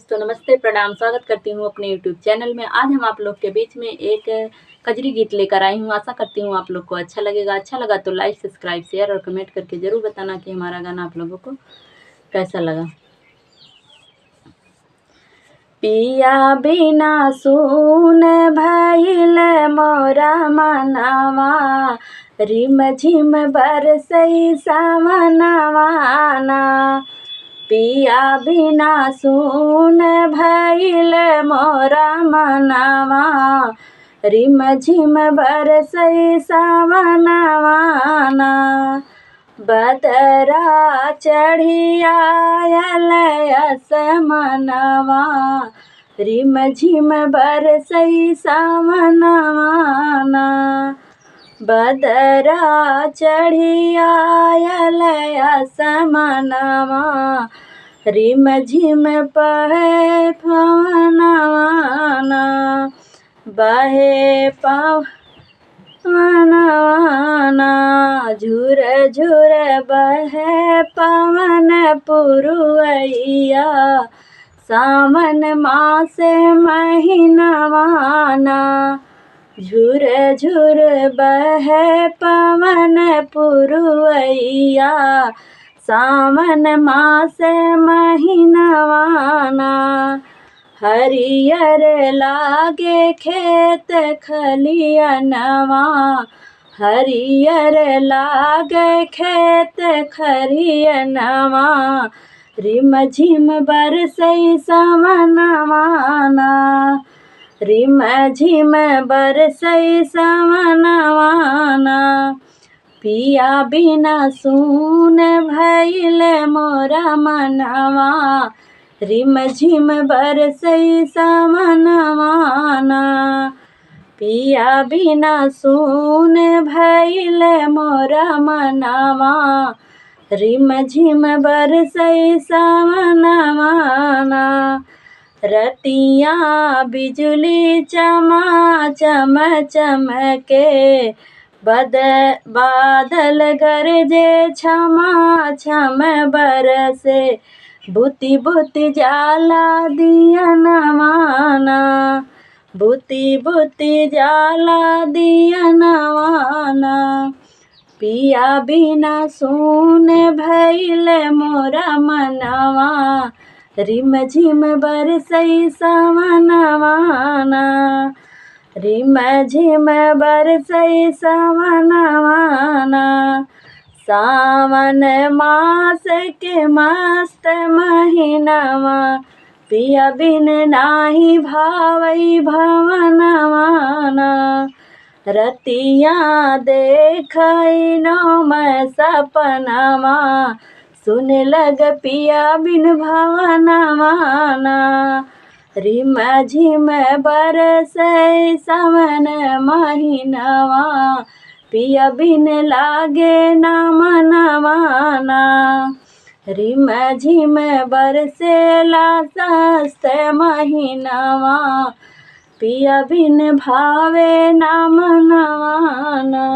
दोस्तों, नमस्ते, प्रणाम। स्वागत करती हूँ अपने यूट्यूब चैनल में। आज हम आप लोग के बीच में एक कजरी गीत लेकर आई हूँ। आशा करती हूँ आप लोग को अच्छा लगेगा। अच्छा लगा तो लाइक, सब्सक्राइब, शेयर और कमेंट करके ज़रूर बताना कि हमारा गाना आप लोगों को कैसा लगा। पिया बिना सुन भइल मोरा मनवा, रिम झिम बरसई सावनवाना। पिया बिना सुन भइल मोरा मनवा, रिम झिम बरसई सावनवाना। बदरा चढ़ी आयल असमनवा, रिम झिम बरसई सावनवाना। बदरा चढ़ी आयल असमनवा, रिम झिम बहे पवनवाना। बहे पवनवाना, झुर झुर बहे पवन पुरवैया, सावन मास महीनवाना। झुर झुर बहे पवन पुरवैया, सावन मास महीनवाना। हरियर लागे खेत खलियनवा, हरियर लागे खेत खलियनवा, रिम झिम बरसई सावनवाना। रिम झिम बरसई सावनवाना। पिया बिना सुन भइल मोरा मनवा, रिम झिम बरसई सावनवाना। पिया बिना सुन भइल मोरा मनवा, रिम झिम बरसई सावनवाना। रतिया बिजुली चमा चम चमके, बादल गरजे छमा छम बरसे, बुति बुति जाला दियनवाना। बुति बुति जाला दियनवाना। पिया बिना सुन भइल मोरा मनवा, रिम झिम बरसई सावनवाना। रिम झिम बरसई सावनवाना। सावन मास के मस्त महीनवा, पिया बिन नाही भावई भवनवाना। रतिया देखई नो मैं सपनवा, सुन लग पिया बिन भवनवाना। रिम झिम बरसई सावन महीनवा, पिया बिन लागे ना मनवाना। रिम झिम बरसेला सस्त महीनवा, पिया बिन भावे ना मनवाना।